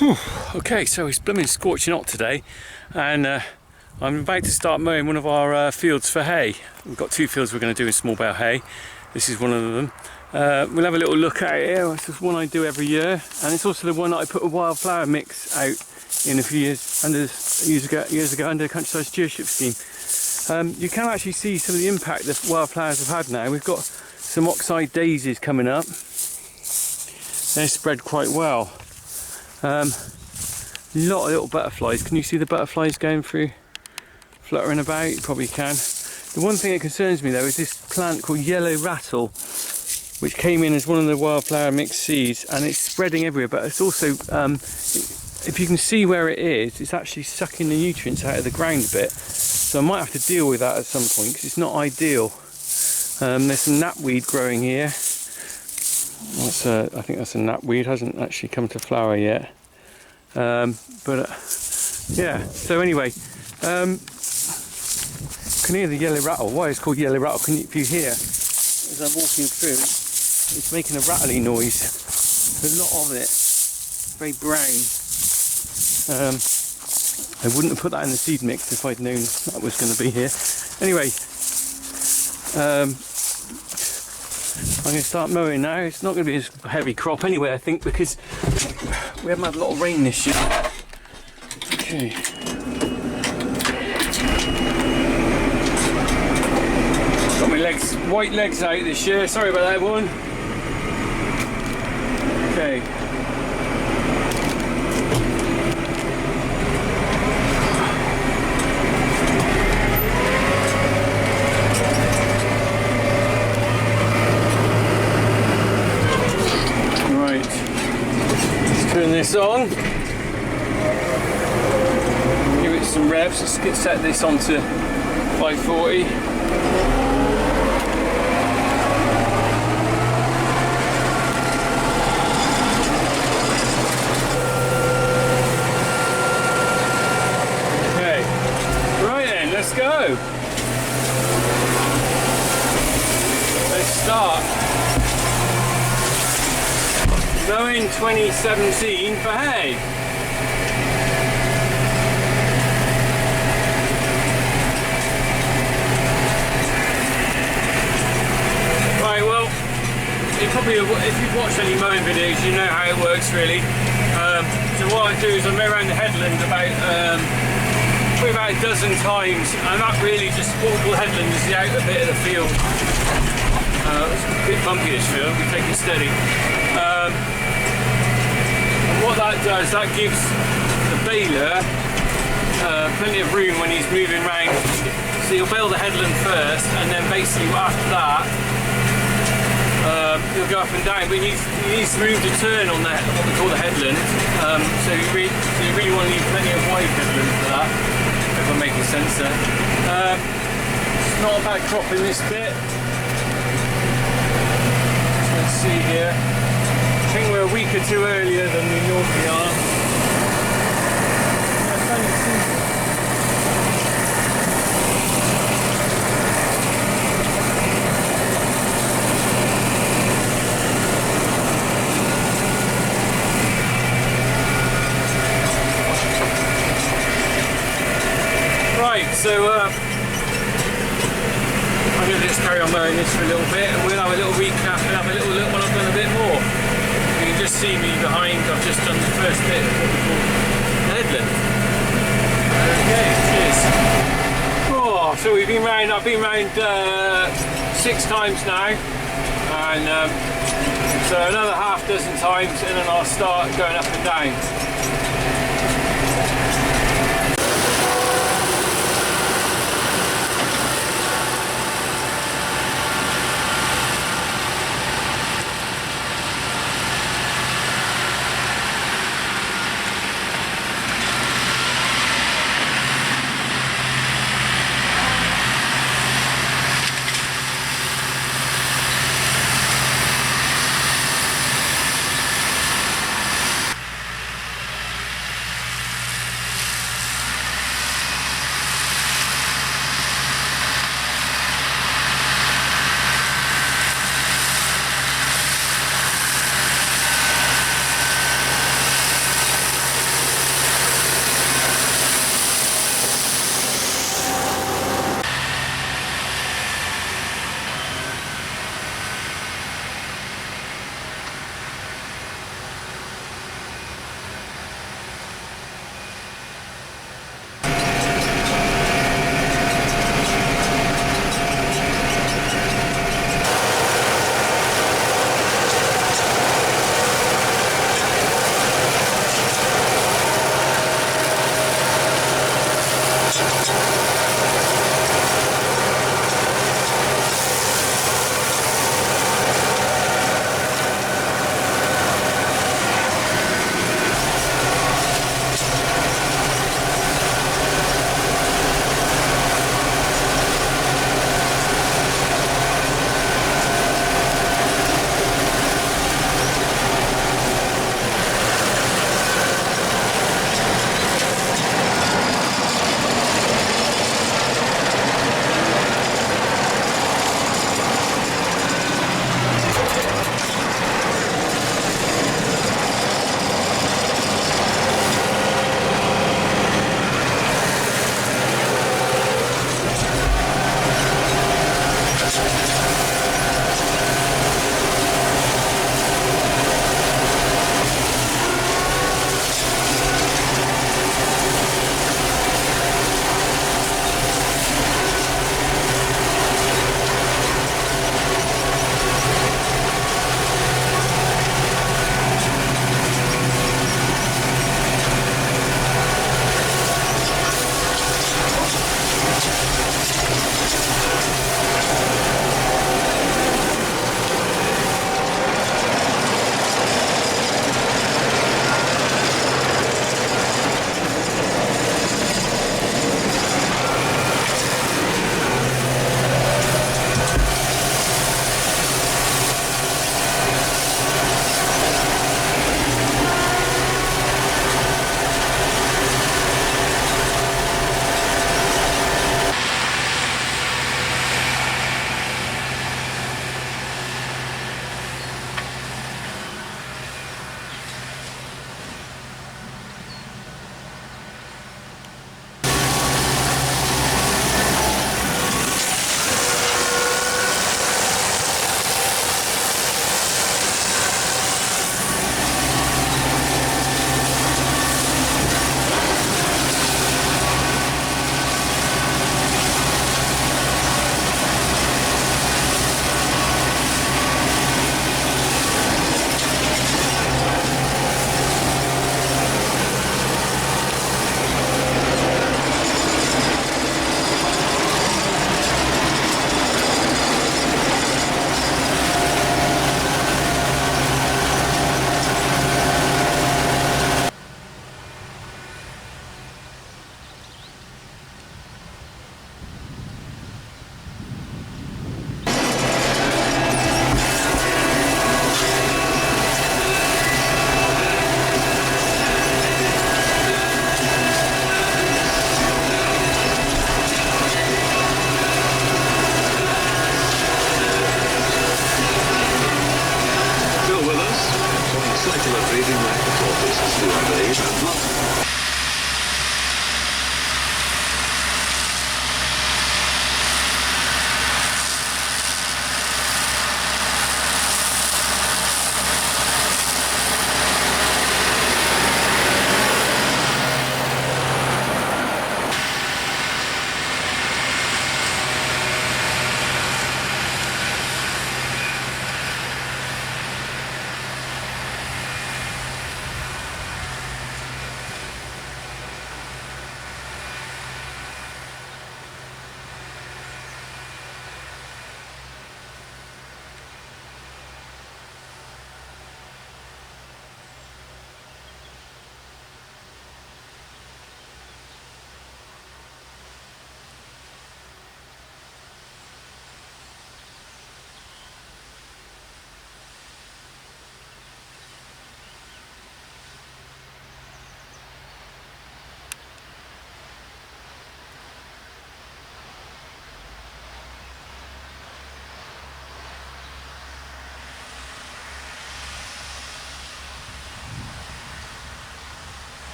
Okay, so it's blooming scorching hot today, and I'm about to start mowing one of our fields for hay. We've got two fields we're going to do in small bale hay. This is one of them. We'll have a little look at it here. This is one I do every year, and it's also the one that I put a wildflower mix out in a few years ago under the Countryside Stewardship Scheme. You can actually see some of the impact the wildflowers have had now. We've got some oxeye daisies coming up. They're spread quite well. A lot of little butterflies. Can you see the butterflies going through, fluttering about? You probably can. The one thing that concerns me though is this plant called yellow rattle, which came in as one of the wildflower mixed seeds, and it's spreading everywhere. But it's also, if you can see where it is, it's actually sucking the nutrients out of the ground a bit. So I might have to deal with that at some point because it's not ideal. There's some knapweed growing here. I think that's a knapweed, hasn't actually come to flower yet. Yeah, so anyway, can hear the yellow rattle. Why it's called yellow rattle, if you hear, as I'm walking through, it's making a rattly noise. There's a lot of it, very brown. I wouldn't have put that in the seed mix if I'd known that was going to be here. Anyway, I'm going to start mowing now. It's not going to be a heavy crop anyway, I think, because we haven't had a lot of rain this year. Okay. Got my legs, white legs out this year. Sorry about that one. Okay. Turn this on, give it some revs. Let's set this onto 540. Okay, right then, let's go. Let's start. Mowing 2017 for hay. Right, well, if you've watched any mowing videos, you know how it works really. So what I do is I mow around the headland probably about a dozen times, and that really just, what we call headland is the outer bit of the field. It's a bit bumpy this field, we take it steady. What that does, that gives the baler plenty of room when he's moving around. So he'll bale the headland first, and then basically after that he'll go up and down, but he needs room to turn on that, what we call the headland. So you really want to leave plenty of wide headland for that, if I'm making sense there. It's not a bad crop in this bit. Let's see here. I think we're a week or two earlier than we normally are. Right, so I'm going to just carry on mowing this for a little bit, and we'll have a little recap and have a little look when I've done a bit more. You can just see me behind. I've just done the first bit of what we call the headland. Okay, cheers. Oh, so I've been round 6 times now, and so another half dozen times, and then I'll start going up and down. Reading like the tortoise is the other.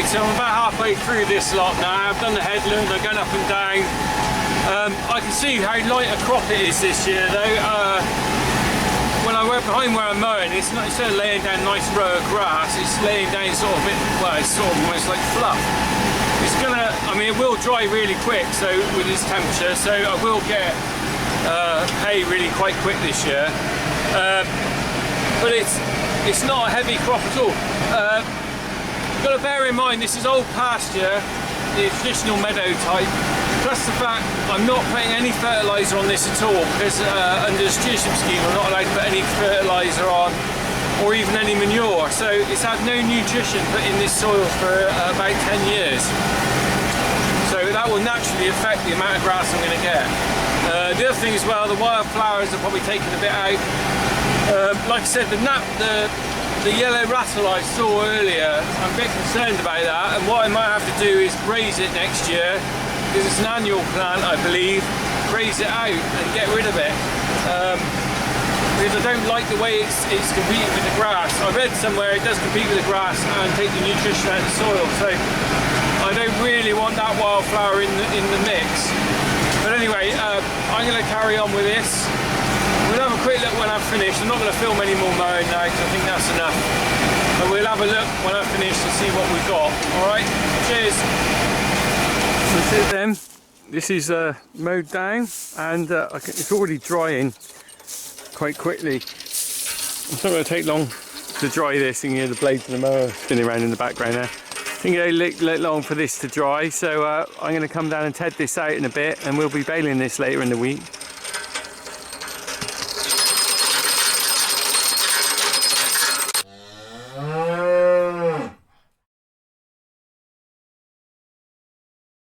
So I'm about halfway through this lot now. I've done the headland, I'm going up and down. I can see how light a crop it is this year though. When I went behind where I'm mowing, it's not, instead of laying down a nice row of grass, it's laying down sort of a bit, well, it's sort of almost like fluff. It's gonna, I mean, it will dry really quick, so with this temperature, so I will get hay really quite quick this year. But it's not a heavy crop at all. got to bear in mind this is old pasture, the traditional meadow type, plus the fact I'm not putting any fertiliser on this at all, because under the stewardship scheme I'm not allowed to put any fertiliser on or even any manure, so it's had no nutrition put in this soil for about 10 years. So that will naturally affect the amount of grass I'm going to get. The other thing as well, the wildflowers are probably taking a bit out. Like I said, the yellow rattle I saw earlier, I'm a bit concerned about that, and what I might have to do is graze it next year, because it's an annual plant I believe, graze it out and get rid of it. Because I don't like the way it's competing with the grass. I read somewhere it does compete with the grass and take the nutrition out of the soil, so I don't really want that wildflower in the mix. But anyway, I'm going to carry on with this. We'll have a quick look when I've finished. I'm not going to film any more mowing now because I think that's enough. But we'll have a look when I've finished and see what we've got. Alright, cheers. That's it then. This is mowed down, and it's already drying quite quickly. It's not going to take long to dry this. You can hear the blades of the mower spinning around in the background there. It can go a little long for this to dry, so I'm going to come down and ted this out in a bit, and we'll be baling this later in the week.